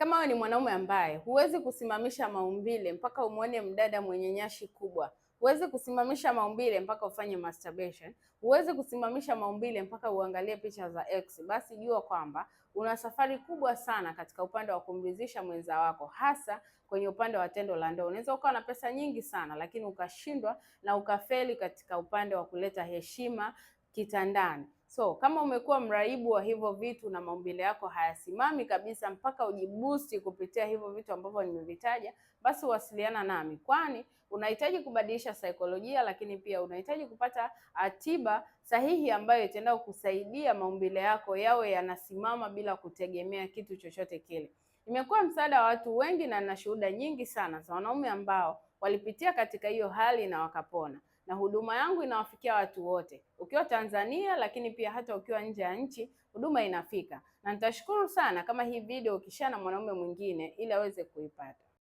Kama wewe ni mwanaume ambaye huwezi kusimamisha maumbile mpaka umuone mdada mwenye nyashi kubwa, huwezi kusimamisha maumbile mpaka ufanye masturbation, huwezi kusimamisha maumbile mpaka uangalie picha za X, basi jua kwamba una safari kubwa sana katika upande wa kumridhisha mwenza wako, hasa kwenye upande wa tendo la ndoa. Unaweza ukawa na pesa nyingi sana lakini ukashindwa na ukafeli katika upande wa kuleta heshima kitandani. So kama umekuwa mraibu wa hivyo vitu na maumbile yako hayasimami kabisa mpaka ujibusti kupitia hivyo vitu ambavyo nimevitaja, basi wasiliana nami, kwani unahitaji kubadilisha saikolojia, lakini pia unahitaji kupata tiba sahihi ambayo itaenda kusaidia maumbile yako yawe yanasimama bila kutegemea kitu chochote kile. Nimekuwa msaada wa watu wengi na nina shuhuda nyingi sana za wanaume ambao walipitia katika hiyo hali na wakapona, na huduma yangu inawafikia watu wote, ukiwa Tanzania lakini pia hata ukiwa nje ya nchi, huduma inafika. Na nitashukuru sana kama hii video ukishare na mwanaume mwingine ili aweze kuipata.